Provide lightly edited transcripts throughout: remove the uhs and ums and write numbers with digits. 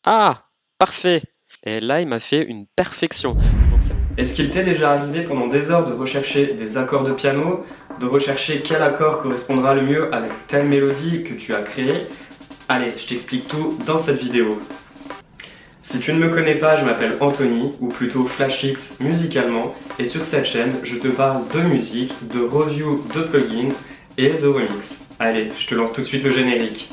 Ah, parfait. Et là, il m'a fait une perfection. Est-ce qu'il t'est déjà arrivé pendant des heures de rechercher des accords de piano, de rechercher quel accord correspondra le mieux avec telle mélodie que tu as créée? Allez, je t'explique tout dans cette vidéo. Si tu ne me connais pas, je m'appelle Anthony, ou plutôt FlashX musicalement, et sur cette chaîne, je te parle de musique, de review de plugins et de remix. Allez, je te lance tout de suite le générique.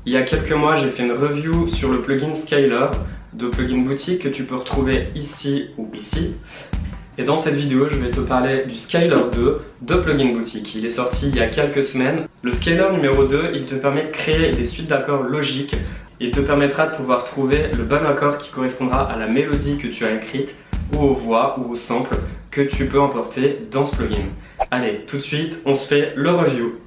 Il y a quelques mois, j'ai fait une review sur le plugin Scaler de Plugin Boutique que tu peux retrouver ici ou ici. Et dans cette vidéo, je vais te parler du Scaler 2 de Plugin Boutique. Il est sorti il y a quelques semaines. Le Scaler numéro 2, il te permet de créer des suites d'accords logiques. Il te permettra de pouvoir trouver le bon accord qui correspondra à la mélodie que tu as écrite, ou aux voix ou aux samples que tu peux emporter dans ce plugin. Allez, tout de suite, on se fait le review.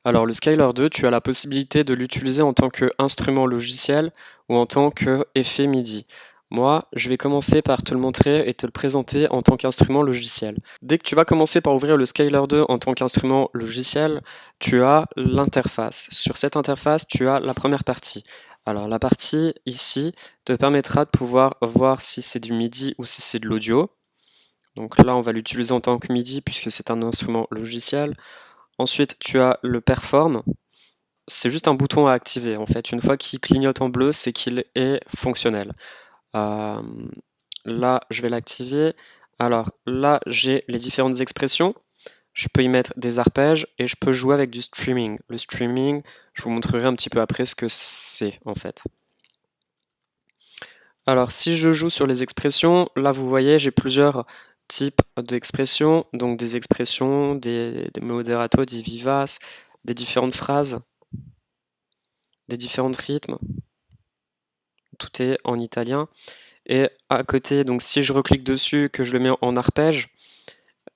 Alors le Scaler 2, tu as la possibilité de l'utiliser en tant qu'instrument logiciel ou en tant qu'effet MIDI. Moi, je vais commencer par te le montrer et te le présenter en tant qu'instrument logiciel. Dès que tu vas commencer par ouvrir le Scaler 2 en tant qu'instrument logiciel, tu as l'interface. Sur cette interface, tu as la première partie. Alors la partie ici te permettra de pouvoir voir si c'est du MIDI ou si c'est de l'audio. Donc là, on va l'utiliser en tant que MIDI puisque c'est un instrument logiciel. Ensuite, tu as le Perform. C'est juste un bouton à activer. En fait, une fois qu'il clignote en bleu, c'est qu'il est fonctionnel. Euh, Là, je vais l'activer. Alors là, j'ai les différentes expressions. Je peux y mettre des arpèges et je peux jouer avec du streaming. Le streaming, je vous montrerai un petit peu après ce que c'est en fait. Alors, si je joue sur les expressions, là vous voyez, j'ai plusieurs types d'expressions. Donc des expressions, des moderato, des vivaces, des différentes phrases, des différents rythmes. Tout est en italien. Et à côté, donc si je reclique dessus, que je le mets en arpège,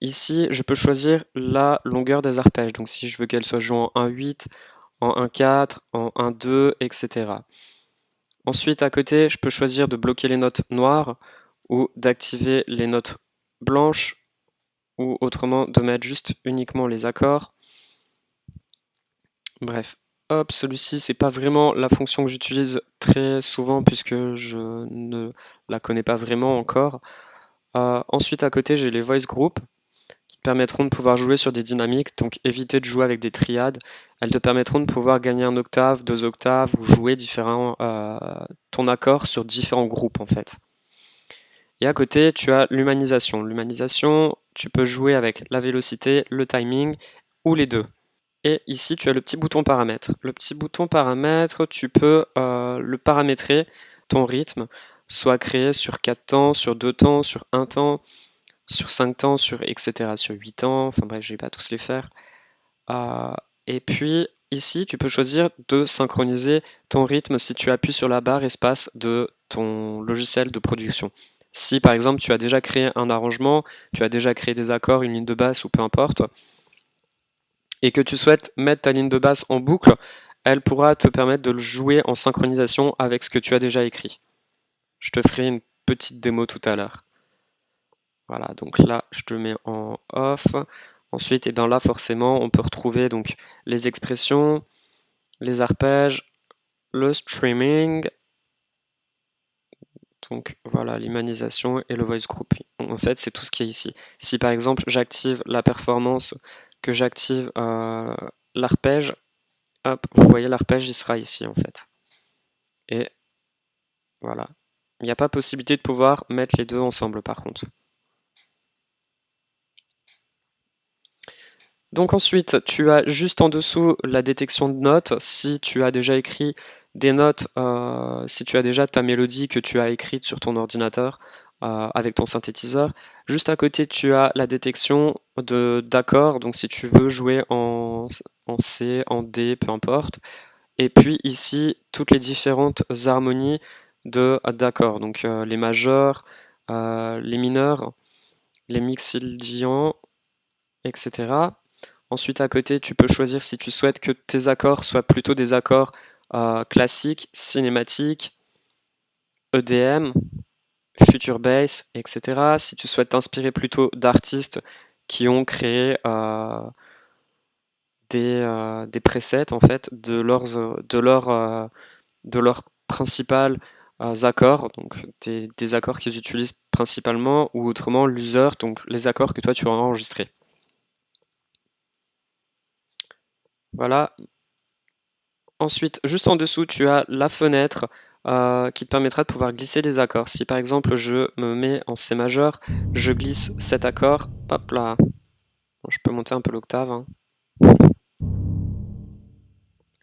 ici je peux choisir la longueur des arpèges. Donc si je veux qu'elle soit jouée en 1/8, en 1/4, en 1/2, etc. Ensuite, à côté, je peux choisir de bloquer les notes noires ou d'activer les notes blanches ou autrement de mettre juste uniquement les accords. Bref, hop, celui-ci, c'est pas vraiment la fonction que j'utilise très souvent puisque je ne la connais pas vraiment encore. Ensuite, à côté, j'ai les voice groups qui te permettront de pouvoir jouer sur des dynamiques, donc éviter de jouer avec des triades. Elles te permettront de pouvoir gagner un octave, 2 octaves ou jouer ton accord sur différents groupes en fait. Et à côté, tu as l'humanisation. L'humanisation, tu peux jouer avec la vélocité, le timing ou les deux. Et ici, tu as le petit bouton paramètres. Le petit bouton paramètres, tu peux le paramétrer, ton rythme, soit créé sur 4 temps, sur 2 temps, sur 1 temps, sur 5 temps, etc., sur 8 temps. Enfin bref, je vais pas tous les faire. Euh, et puis, ici, tu peux choisir de synchroniser ton rythme si tu appuies sur la barre espace de ton logiciel de production. Si par exemple tu as déjà créé un arrangement, tu as déjà créé des accords, une ligne de basse ou peu importe, et que tu souhaites mettre ta ligne de basse en boucle, elle pourra te permettre de le jouer en synchronisation avec ce que tu as déjà écrit. Je te ferai une petite démo tout à l'heure. Voilà, donc là, je te le mets en off. Ensuite, et bien là, forcément, on peut retrouver donc les expressions, les arpèges, le streaming, donc voilà, l'humanisation et le voice grouping. En fait, c'est tout ce qui est ici. Si par exemple, j'active la performance, que j'active l'arpège, hop, vous voyez l'arpège, il sera ici en fait. Et voilà. Il n'y a pas possibilité de pouvoir mettre les deux ensemble par contre. Donc ensuite, tu as juste en dessous la détection de notes. Si tu as déjà écrit des notes, si tu as déjà ta mélodie que tu as écrite sur ton ordinateur avec ton synthétiseur, juste à côté, tu as la détection d'accords. Donc si tu veux jouer en C, en D, peu importe. Et puis ici, toutes les différentes harmonies d'accords. Donc les majeurs, les mineurs, les mixolydians, etc. Ensuite, à côté, tu peux choisir si tu souhaites que tes accords soient plutôt des accords classiques, cinématiques, EDM, future bass, etc. Si tu souhaites t'inspirer plutôt d'artistes qui ont créé des presets en fait de leurs principales accords, donc des accords qu'ils utilisent principalement, ou autrement l'user, donc les accords que toi tu as enregistrés. Voilà. Ensuite, juste en dessous, tu as la fenêtre qui te permettra de pouvoir glisser des accords. Si par exemple je me mets en C majeur, je glisse cet accord, hop là. Bon, je peux monter un peu l'octave, hein.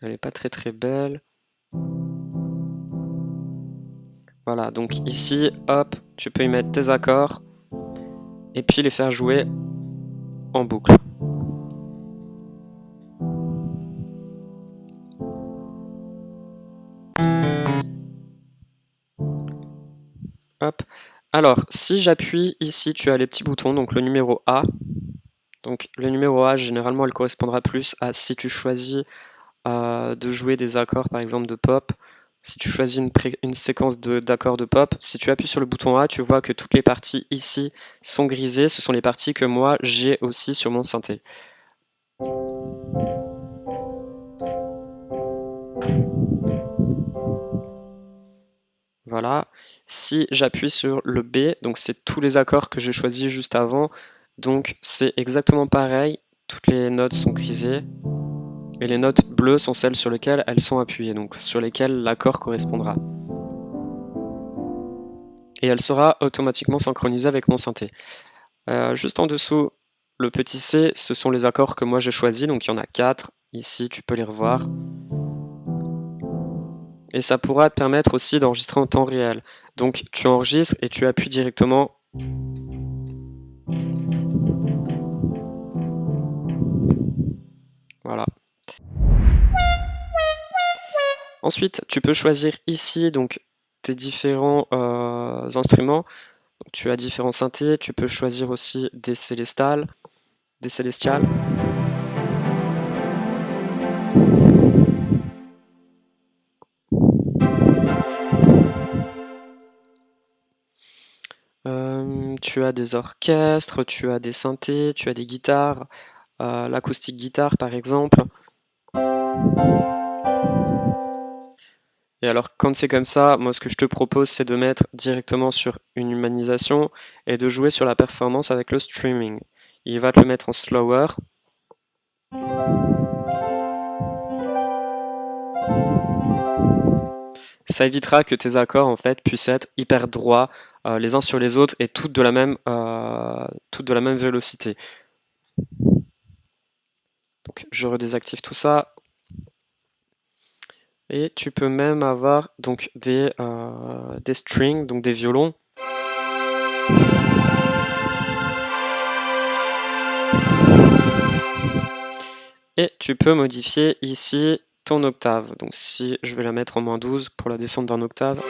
Elle n'est pas très très belle. Voilà, donc ici, hop, tu peux y mettre tes accords et puis les faire jouer en boucle. Hop. Alors, si j'appuie ici, tu as les petits boutons, donc le numéro A. Donc le numéro A, généralement, elle correspondra plus à si tu choisis de jouer des accords, par exemple de pop. Si tu choisis une séquence d'accords de pop, si tu appuies sur le bouton A, tu vois que toutes les parties ici sont grisées. Ce sont les parties que moi, j'ai aussi sur mon synthé. Voilà. Si j'appuie sur le B, donc c'est tous les accords que j'ai choisis juste avant. Donc c'est exactement pareil. Toutes les notes sont grisées. Et les notes bleues sont celles sur lesquelles elles sont appuyées, donc sur lesquelles l'accord correspondra. Et elle sera automatiquement synchronisée avec mon synthé. Juste en dessous, le petit C, ce sont les accords que moi j'ai choisis, donc il y en a 4. Ici, tu peux les revoir. Et ça pourra te permettre aussi d'enregistrer en temps réel. Donc tu enregistres et tu appuies directement. Voilà. Ensuite, tu peux choisir ici donc tes différents instruments. Donc, tu as différents synthés, tu peux choisir aussi des célestiales. Tu as des orchestres, tu as des synthés, tu as des guitares, l'acoustique guitare par exemple. Et alors quand c'est comme ça, moi ce que je te propose c'est de mettre directement sur une humanisation et de jouer sur la performance avec le streaming. Il va te le mettre en slower. Ça évitera que tes accords en fait puissent être hyper droits les uns sur les autres et toutes de la même vélocité. Donc je redésactive tout ça. Et tu peux même avoir donc des strings, donc des violons. Et tu peux modifier ici ton octave. Donc si je vais la mettre en -12 pour la descente d'un octave.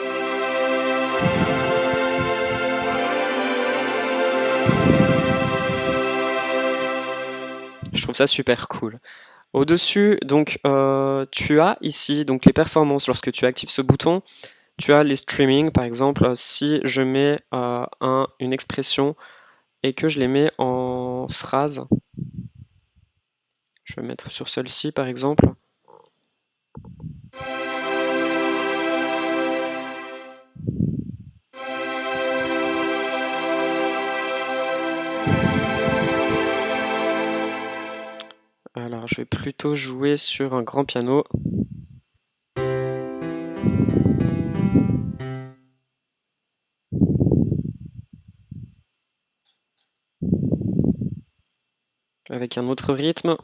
Je trouve ça super cool. Au-dessus, donc tu as ici donc les performances. Lorsque tu actives ce bouton, tu as les streaming. Par exemple, si je mets une expression et que je les mets en phrase, je vais mettre sur celle-ci par exemple. Alors je vais plutôt jouer sur un grand piano. Avec un autre rythme.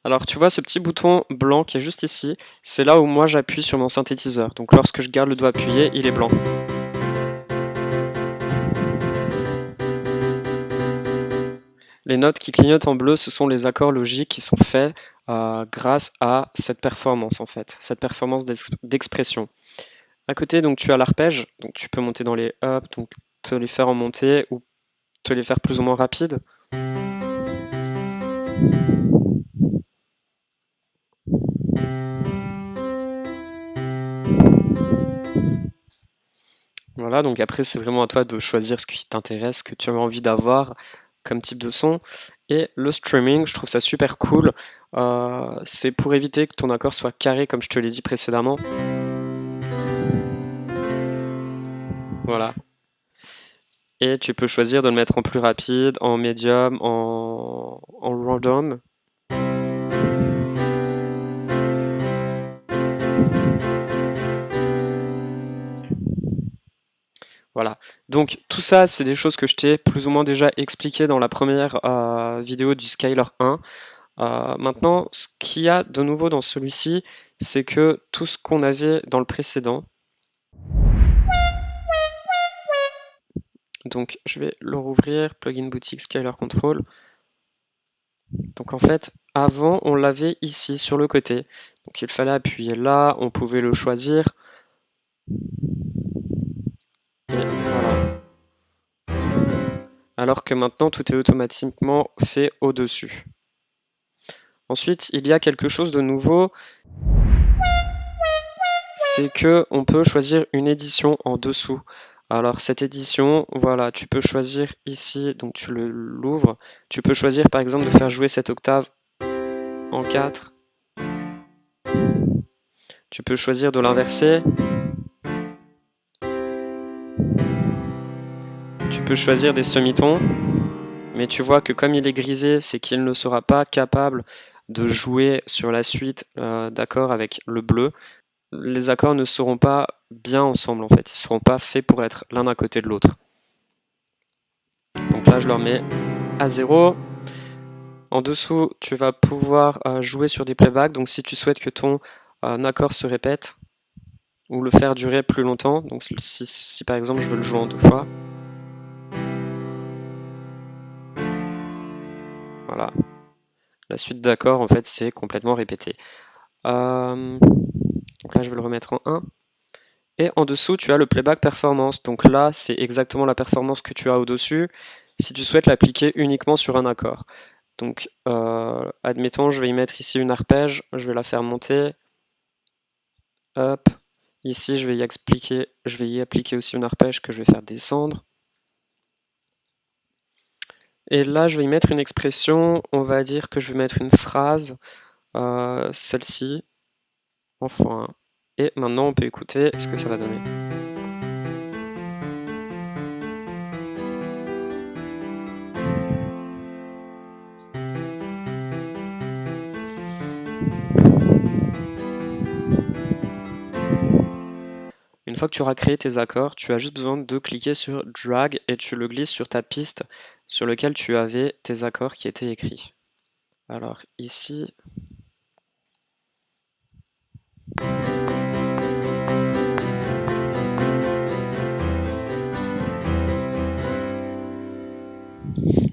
Alors tu vois ce petit bouton blanc qui est juste ici, c'est là où moi j'appuie sur mon synthétiseur. Donc lorsque je garde le doigt appuyé, il est blanc. Les notes qui clignotent en bleu, ce sont les accords logiques qui sont faits grâce à cette performance en fait, cette performance d'expression. À côté, donc tu as l'arpège, donc tu peux monter dans les up, donc te les faire en montée ou te les faire plus ou moins rapides. Voilà, donc après, c'est vraiment à toi de choisir ce qui t'intéresse, ce que tu as envie d'avoir comme type de son. Et le streaming, je trouve ça super cool. C'est pour éviter que ton accord soit carré, comme je te l'ai dit précédemment. Voilà. Et tu peux choisir de le mettre en plus rapide, en médium, en random. Voilà. Donc tout ça, c'est des choses que je t'ai plus ou moins déjà expliqué dans la première vidéo du Scaler 1. Maintenant, ce qu'il y a de nouveau dans celui-ci, c'est que tout ce qu'on avait dans le précédent, donc je vais le rouvrir, plugin boutique Scaler Control. Donc en fait, avant, on l'avait ici sur le côté. Donc il fallait appuyer là, on pouvait le choisir. Et voilà. Alors que maintenant, tout est automatiquement fait au-dessus. Ensuite, il y a quelque chose de nouveau, c'est que on peut choisir une édition en dessous. Alors cette édition, voilà, tu peux choisir ici, donc tu l'ouvres. Tu peux choisir par exemple de faire jouer cette octave en 4. Tu peux choisir de l'inverser. Tu peux choisir des semitons. Mais tu vois que comme il est grisé, c'est qu'il ne sera pas capable de jouer sur la suite d'accords avec le bleu. Les accords ne seront pas bien ensemble en fait, ils ne seront pas faits pour être l'un à côté de l'autre. Donc là je leur mets à 0. En dessous, tu vas pouvoir jouer sur des playbacks, donc si tu souhaites que ton accord se répète, ou le faire durer plus longtemps, donc si par exemple je veux le jouer en 2 fois, voilà, la suite d'accords en fait c'est complètement répété. Donc là je vais le remettre en 1. Et en dessous, tu as le playback performance. Donc là, c'est exactement la performance que tu as au-dessus si tu souhaites l'appliquer uniquement sur un accord. Donc, admettons, je vais y mettre ici une arpège, je vais la faire monter. Hop. Ici, je vais y appliquer aussi une arpège que je vais faire descendre. Et là, je vais y mettre une expression, on va dire que je vais mettre une phrase, celle-ci, en x1. Et maintenant, on peut écouter ce que ça va donner. Une fois que tu auras créé tes accords, tu as juste besoin de cliquer sur Drag et tu le glisses sur ta piste sur laquelle tu avais tes accords qui étaient écrits. Alors ici,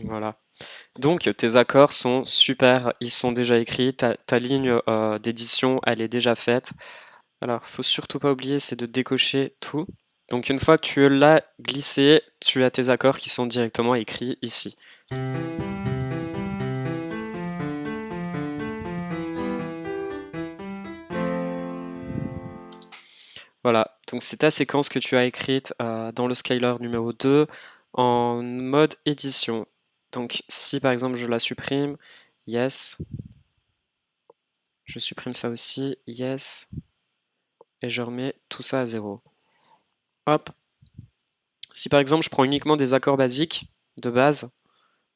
voilà. Donc tes accords sont super, ils sont déjà écrits, ta ligne d'édition, elle est déjà faite. Alors, faut surtout pas oublier, c'est de décocher tout. Donc une fois que tu l'as glissé, tu as tes accords qui sont directement écrits ici. Voilà, donc c'est ta séquence que tu as écrite dans le scaler numéro 2 en mode édition. Donc si par exemple je la supprime, yes, je supprime ça aussi, yes, et je remets tout ça à 0. Hop. Si par exemple je prends uniquement des accords basiques de base,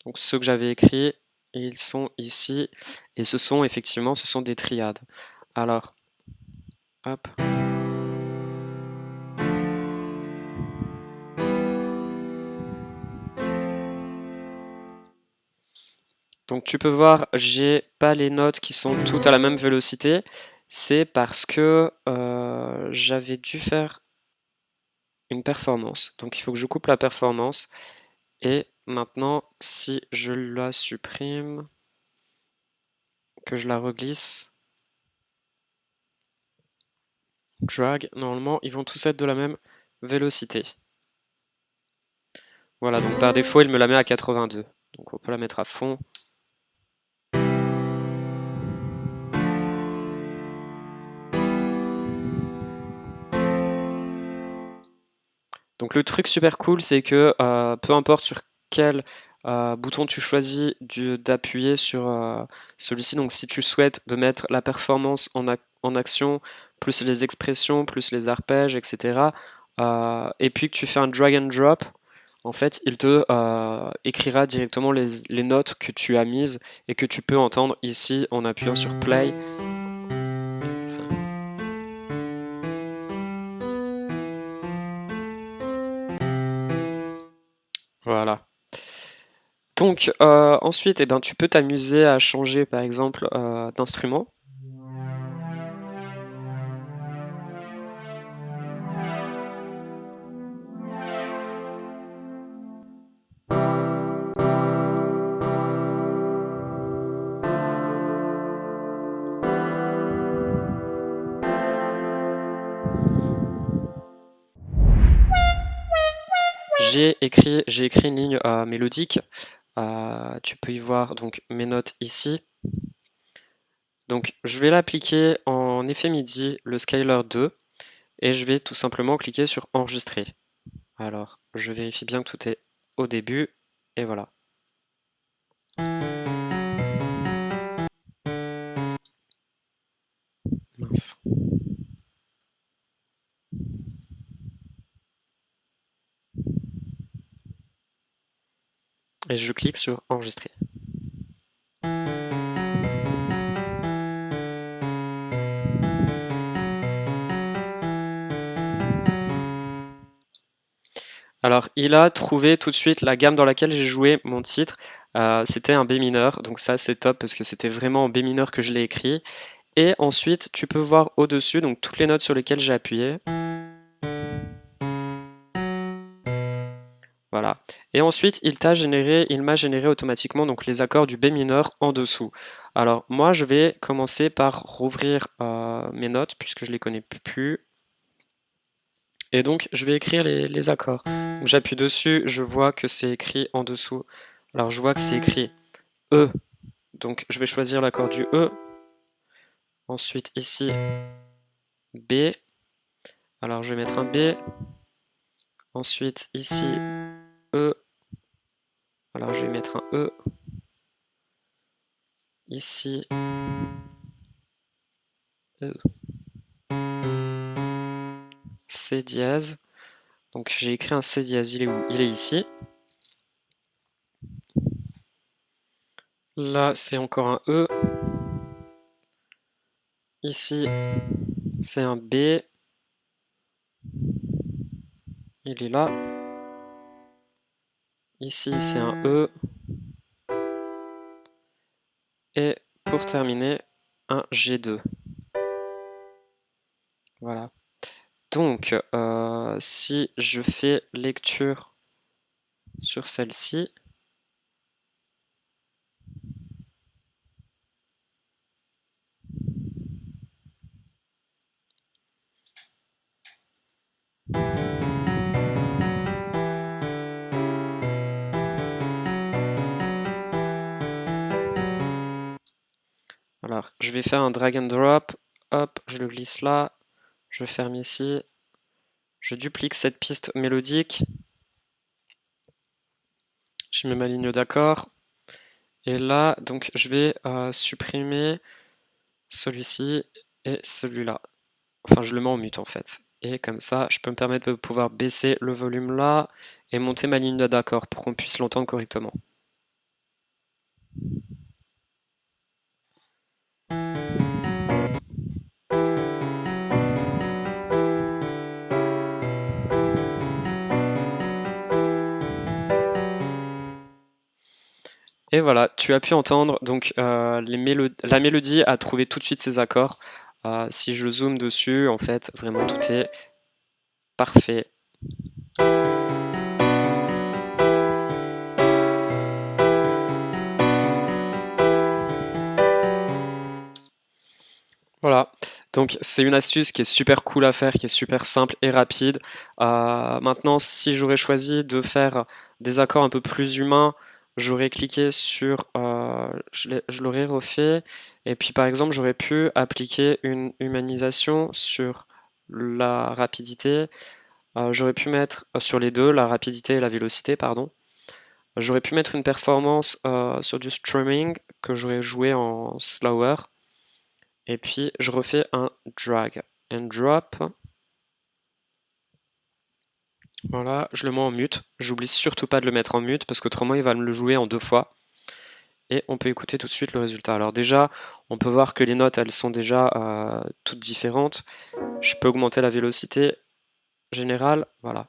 donc ceux que j'avais écrits, ils sont ici, et ce sont des triades. Alors, hop. Donc tu peux voir, j'ai pas les notes qui sont toutes à la même vélocité. C'est parce que j'avais dû faire une performance. Donc il faut que je coupe la performance. Et maintenant, si je la supprime, que je la reglisse, drag, normalement, ils vont tous être de la même vélocité. Voilà, donc par défaut, il me la met à 82. Donc on peut la mettre à fond. Donc le truc super cool, c'est que peu importe sur quel bouton tu choisis d'appuyer sur celui-ci, donc si tu souhaites de mettre la performance en action, plus les expressions, plus les arpèges, etc., et puis que tu fais un drag and drop, en fait, il te écrira directement les notes que tu as mises et que tu peux entendre ici en appuyant sur play. Voilà. Donc ensuite, eh ben, tu peux t'amuser à changer par exemple d'instrument. J'ai écrit une ligne mélodique. Tu peux y voir donc mes notes ici. Donc je vais l'appliquer en effet MIDI, le scaler 2, et je vais tout simplement cliquer sur enregistrer. Alors je vérifie bien que tout est au début, et voilà. Mince. Et je clique sur enregistrer. Alors, il a trouvé tout de suite la gamme dans laquelle j'ai joué mon titre. C'était un B mineur, donc ça c'est top parce que c'était vraiment en B mineur que je l'ai écrit. Et ensuite, tu peux voir au-dessus donc toutes les notes sur lesquelles j'ai appuyé. Voilà. Et ensuite, il m'a généré automatiquement donc les accords du B mineur en dessous. Alors moi, je vais commencer par rouvrir mes notes puisque je les connais plus. Et donc, je vais écrire les accords. Donc, j'appuie dessus, je vois que c'est écrit en dessous. Alors, je vois que c'est écrit E. Donc, je vais choisir l'accord du E. Ensuite, ici, B. Alors, je vais mettre un B. Ensuite, ici, E. Alors, je vais mettre un E. Ici, E. C dièse. Donc, j'ai écrit un C dièse. Il est où? Il est ici. Là, c'est encore un E. Ici, c'est un B. Il est là. Ici, c'est un E. Et pour terminer, un G2. Voilà. Donc, si je fais lecture sur celle-ci, alors je vais faire un drag and drop, hop, je le glisse là, je ferme ici, je duplique cette piste mélodique, je mets ma ligne d'accord, et là, donc je vais supprimer celui-ci et celui-là. Enfin, je le mets en mute en fait. Et comme ça, je peux me permettre de pouvoir baisser le volume là et monter ma ligne d'accord pour qu'on puisse l'entendre correctement. Et voilà, tu as pu entendre donc la mélodie a trouvé tout de suite ses accords. Si je zoome dessus, en fait, vraiment tout est parfait. Voilà, donc c'est une astuce qui est super cool à faire, qui est super simple et rapide. Maintenant, si j'aurais choisi de faire des accords un peu plus humains, j'aurais cliqué sur, je l'aurais refait, et puis par exemple, j'aurais pu appliquer une humanisation sur la rapidité. J'aurais pu mettre sur les deux, la rapidité et la vélocité, pardon. J'aurais pu mettre une performance sur du streaming que j'aurais joué en slower. Et puis je refais un drag and drop. Voilà, je le mets en mute. J'oublie surtout pas de le mettre en mute parce qu'autrement il va me le jouer en 2 fois. Et on peut écouter tout de suite le résultat. Alors déjà, on peut voir que les notes elles sont déjà toutes différentes. Je peux augmenter la vélocité générale. Voilà.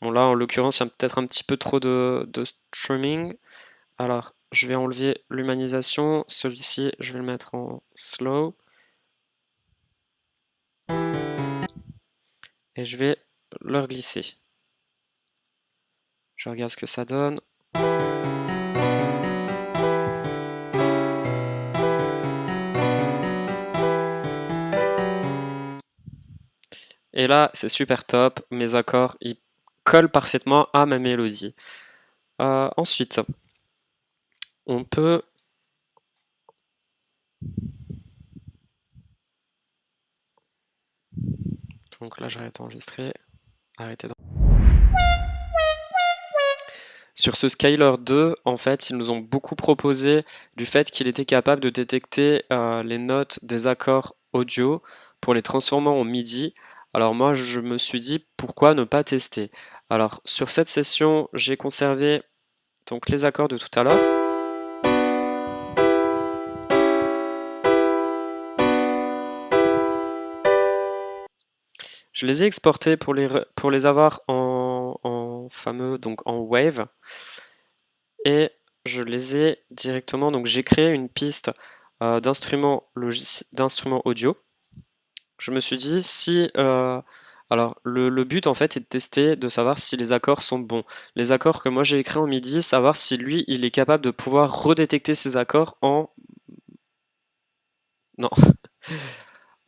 Bon là en l'occurrence il y a peut-être un petit peu trop de streaming. Alors je vais enlever l'humanisation. Celui-ci je vais le mettre en slow. Et je vais le reglisser. Je regarde ce que ça donne. Et là, c'est super top. Mes accords, ils collent parfaitement à ma mélodie. Ensuite, on peut... Donc là, j'arrête d'enregistrer. Arrêtez. Sur ce Scaler 2, en fait, ils nous ont beaucoup proposé du fait qu'il était capable de détecter les notes des accords audio pour les transformer en MIDI. Alors moi, je me suis dit, pourquoi ne pas tester? Alors, sur cette session, j'ai conservé donc les accords de tout à l'heure. Je les ai exportés pour les avoir en fameux, donc en Wave. Et je les ai directement, donc j'ai créé une piste d'instruments audio. Je me suis dit si... alors le but en fait est de tester, de savoir si les accords sont bons. Les accords que moi j'ai écrits en MIDI, savoir si lui il est capable de pouvoir redétecter ces accords en... Non.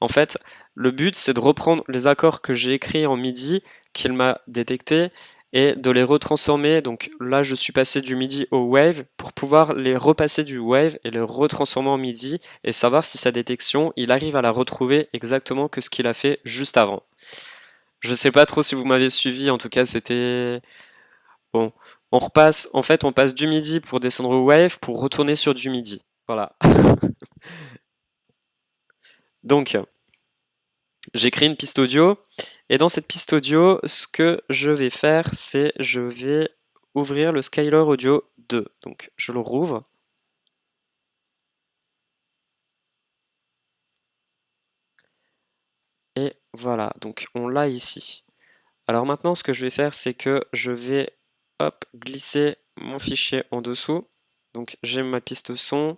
En fait, le but, c'est de reprendre les accords que j'ai écrits en MIDI, qu'il m'a détectés, et de les retransformer. Donc là, je suis passé du MIDI au Wave pour pouvoir les repasser du Wave et les retransformer en MIDI et savoir si sa détection, il arrive à la retrouver exactement que ce qu'il a fait juste avant. Je sais pas trop si vous m'avez suivi, en tout cas, c'était... Bon, on repasse, en fait, on passe du MIDI pour descendre au Wave pour retourner sur du MIDI. Voilà. Donc, j'ai créé une piste audio et dans cette piste audio, ce que je vais faire, c'est je vais ouvrir le Scaler Audio 2. Donc je le rouvre. Et voilà, donc on l'a ici. Alors maintenant, ce que je vais faire, c'est que je vais hop, glisser mon fichier en dessous. Donc j'ai ma piste son.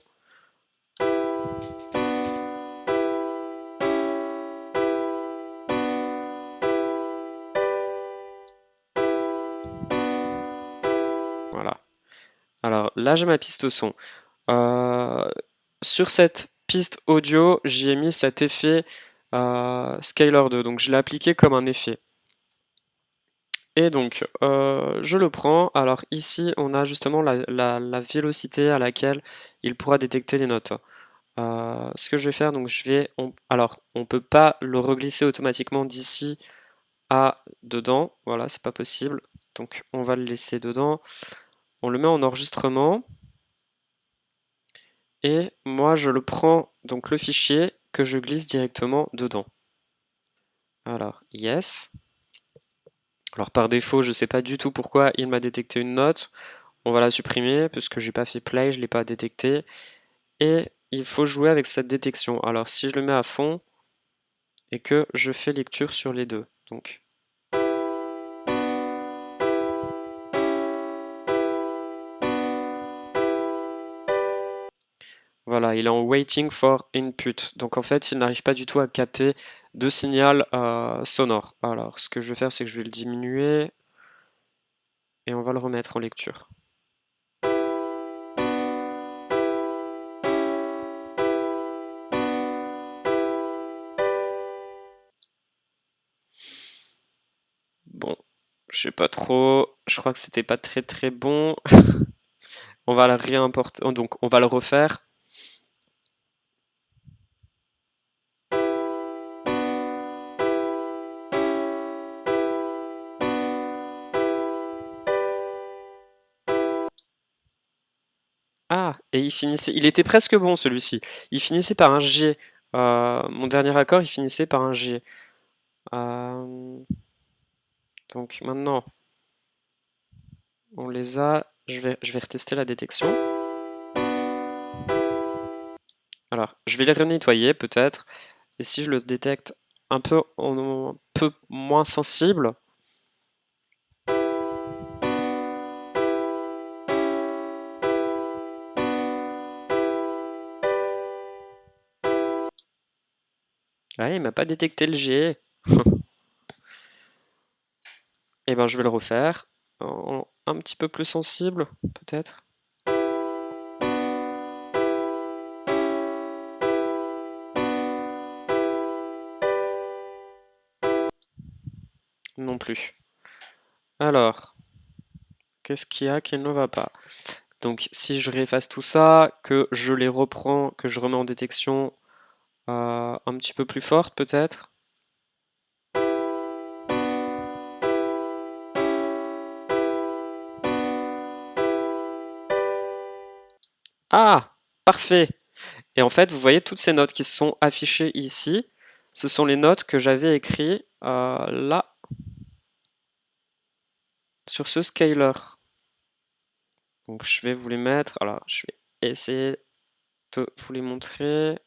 Voilà. Alors là, j'ai ma piste son. Euh, sur cette piste audio, j'y ai mis cet effet Scaler 2. Donc je l'ai appliqué comme un effet. Et donc, je le prends. Alors ici, on a justement la vélocité à laquelle il pourra détecter les notes. Ce que je vais faire, donc alors, on peut pas le reglisser automatiquement d'ici à dedans. Voilà, c'est pas possible. Donc, on va le laisser dedans. On le met en enregistrement. Et moi, je le prends, donc le fichier, que je glisse directement dedans. Alors, yes. Alors par défaut, je ne sais pas du tout pourquoi il m'a détecté une note. On va la supprimer puisque j'ai pas fait play, je ne l'ai pas détecté. Et il faut jouer avec cette détection. Alors si je le mets à fond et que je fais lecture sur les deux. Donc voilà, il est en waiting for input. Donc en fait, il n'arrive pas du tout à capter de signal sonore. Alors ce que je vais faire, c'est que je vais le diminuer et on va le remettre en lecture. Bon, je Je sais pas trop. Je crois que c'était pas très très bon. On va le réimporter. Donc on va le refaire. Ah, et il finissait. Il était presque bon celui-ci. Il finissait par un G. Mon dernier accord, il finissait par un G. Euh, donc maintenant, on les a. Je vais retester la détection. Alors, je vais les renettoyer peut-être. Et si je le détecte un peu moins sensible, ah, il m'a pas détecté le G. Et ben je vais le refaire. Un petit peu plus sensible, peut-être. Non plus. Alors, qu'est-ce qu'il y a qui ne va pas? Donc si je réefface tout ça, que je les reprends, que je remets en détection un petit peu plus forte peut-être. Ah! Parfait! Et en fait, vous voyez toutes ces notes qui sont affichées ici, ce sont les notes que j'avais écrites là, sur ce scaler. Donc je vais vous les mettre. Alors, je vais essayer de vous les montrer.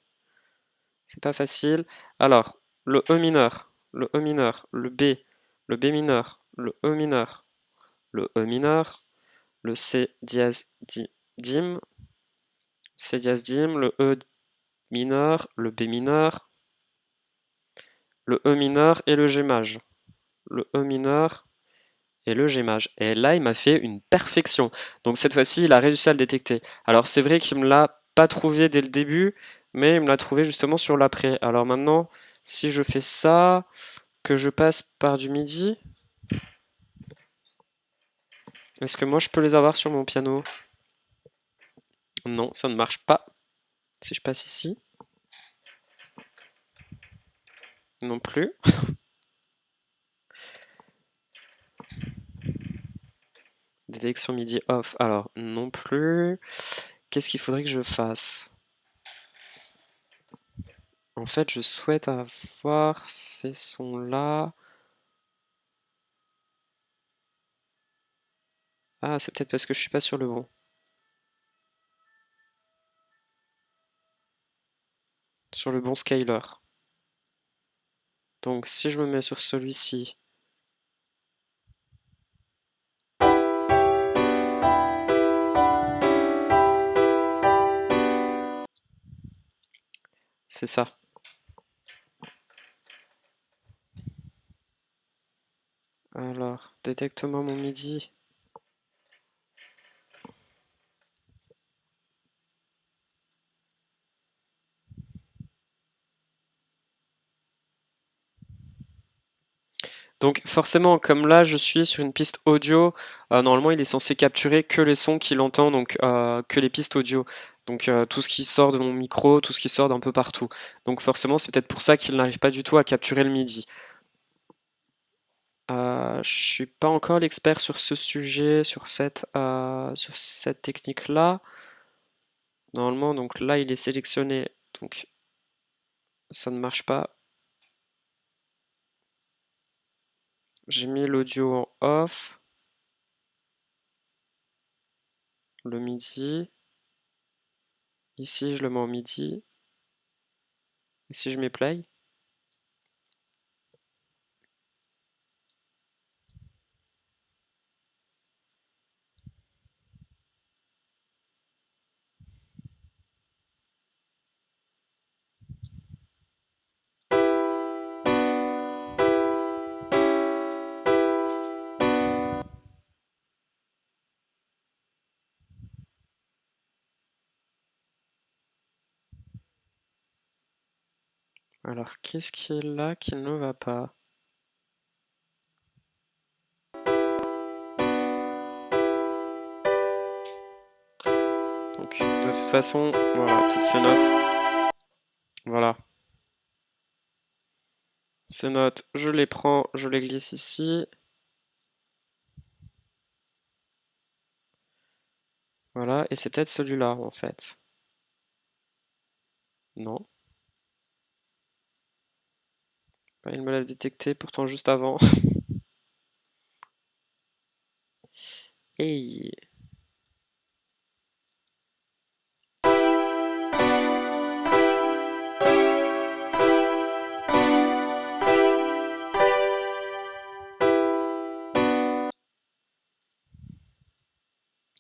C'est pas facile. Alors, le E mineur, le E mineur, le B mineur, le E mineur, le E mineur, le C dièse dim, C dièse dim, le E mineur, le B mineur, le E mineur et le G maj. Le E mineur et le G maj. Et là, il m'a fait une perfection. Donc cette fois-ci, il a réussi à le détecter. Alors c'est vrai qu'il me l'a pas trouvé dès le début, mais il me l'a trouvé justement sur l'après. Alors maintenant, si je fais ça, que je passe par du midi, est-ce que moi je peux les avoir sur mon piano? Non, ça ne marche pas. Si je passe ici, non plus. Détection MIDI off, alors non plus. Qu'est-ce qu'il faudrait que je fasse? En fait, je souhaite avoir ces sons-là. Ah, c'est peut-être parce que je suis pas sur le bon. Sur le bon scaler. Donc si je me mets sur celui-ci, c'est ça. Alors, détecte-moi mon MIDI. Donc forcément, comme là je suis sur une piste audio, normalement il est censé capturer que les sons qu'il entend, donc que les pistes audio. Donc tout ce qui sort de mon micro, tout ce qui sort d'un peu partout. Donc forcément c'est peut-être pour ça qu'il n'arrive pas du tout à capturer le MIDI. Je suis pas encore l'expert sur ce sujet, sur cette technique-là. Normalement, donc là il est sélectionné, donc ça ne marche pas. J'ai mis l'audio en off, le MIDI. Ici, je le mets en MIDI. Et si je mets play, alors qu'est-ce qui est là qui ne va pas? Donc de toute façon, voilà, toutes ces notes, voilà. Ces notes, je les prends, je les glisse ici. Voilà, et c'est peut-être celui-là en fait. Non. Il me l'a détecté pourtant juste avant. Hey.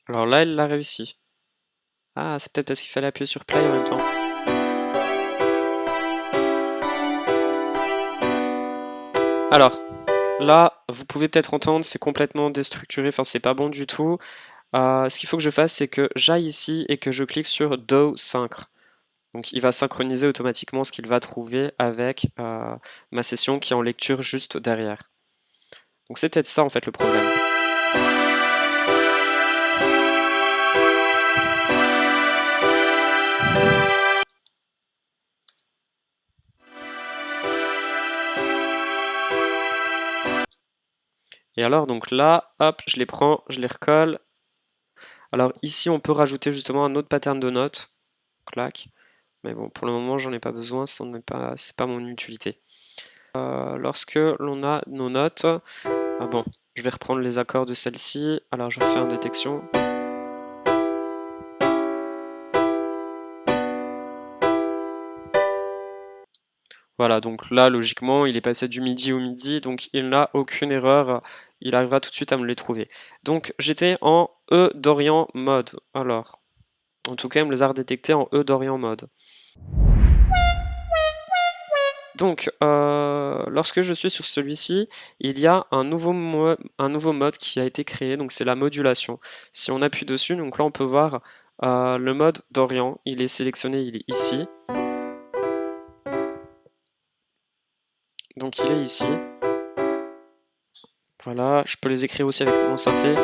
Alors là, elle l'a réussi. Ah, c'est peut-être parce qu'il fallait appuyer sur play en même temps. Alors, là, vous pouvez peut-être entendre, c'est complètement déstructuré, enfin c'est pas bon du tout. Ce qu'il faut que je fasse, c'est que j'aille ici et que je clique sur Do Sync. Donc il va synchroniser automatiquement ce qu'il va trouver avec ma session qui est en lecture juste derrière. Donc c'est peut-être ça en fait le problème. Et alors donc là, hop, je les prends, je les recolle. Alors ici on peut rajouter justement un autre pattern de notes. Clac. Mais bon, pour le moment j'en ai pas besoin, c'est pas mon utilité. Lorsque l'on a nos notes, ah bon, je vais reprendre les accords de celle-ci. Alors je refais une détection. Voilà, donc là, logiquement, il est passé du midi au midi, donc il n'a aucune erreur. Il arrivera tout de suite à me les trouver. Donc j'étais en E d'Orient mode. Alors, en tout cas, il me les a redétectés en E d'Orient mode. Donc, lorsque je suis sur celui-ci, il y a un nouveau mode qui a été créé, donc c'est la modulation. Si on appuie dessus, donc là on peut voir le mode d'Orient, il est sélectionné, il est ici. Donc il est ici. Voilà, je peux les écrire aussi avec mon synthé.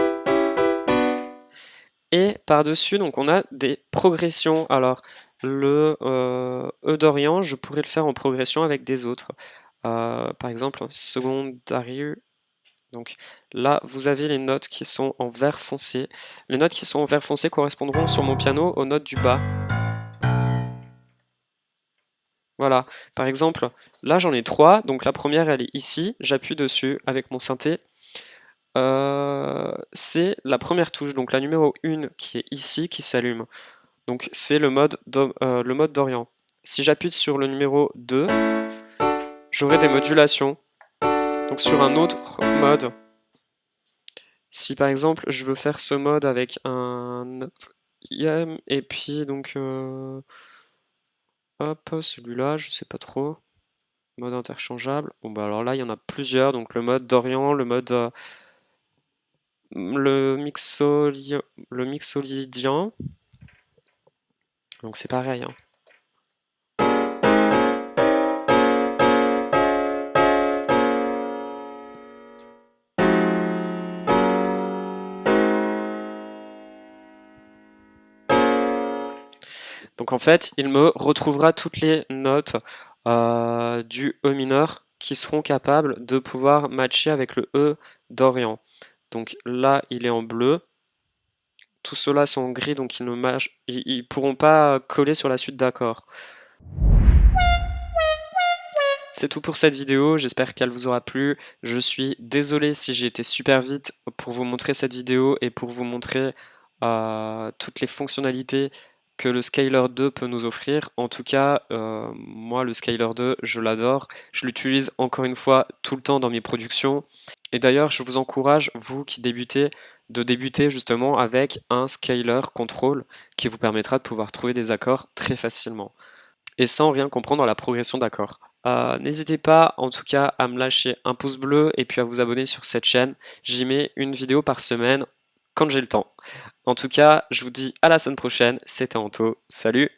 Et par-dessus, donc on a des progressions. Alors, le E d'Orient, je pourrais le faire en progression avec des autres. Par exemple, secondary. Donc là, vous avez les notes qui sont en vert foncé. Les notes qui sont en vert foncé correspondront sur mon piano aux notes du bas. Voilà. Par exemple, là j'en ai trois. Donc la première, elle est ici. J'appuie dessus avec mon synthé. C'est la première touche, donc la numéro 1 qui est ici, qui s'allume. Donc c'est le mode d'Orient. Si j'appuie sur le numéro 2, j'aurai des modulations. Donc sur un autre mode, si par exemple je veux faire ce mode avec un IM et puis donc hop, celui-là, je sais pas trop. Mode interchangeable. Bon bah alors là il y en a plusieurs, donc le mode d'Orient, le mode le mixolydien. Donc c'est pareil, hein. Donc en fait, il me retrouvera toutes les notes du E mineur qui seront capables de pouvoir matcher avec le E d'Orient. Donc là, il est en bleu. Tous ceux-là sont en gris, donc ils pourront pas coller sur la suite d'accords. C'est tout pour cette vidéo, j'espère qu'elle vous aura plu. Je suis désolé si j'ai été super vite pour vous montrer cette vidéo et pour vous montrer toutes les fonctionnalités que le Scaler 2 peut nous offrir. En tout cas, moi le Scaler 2, je l'adore. Je l'utilise encore une fois tout le temps dans mes productions. Et d'ailleurs, je vous encourage, vous qui débutez, de débuter justement avec un Scaler Control qui vous permettra de pouvoir trouver des accords très facilement et sans rien comprendre dans la progression d'accords. N'hésitez pas en tout cas à me lâcher un pouce bleu et puis à vous abonner sur cette chaîne. J'y mets une vidéo par semaine quand j'ai le temps. En tout cas, je vous dis à la semaine prochaine. C'était Anto. Salut!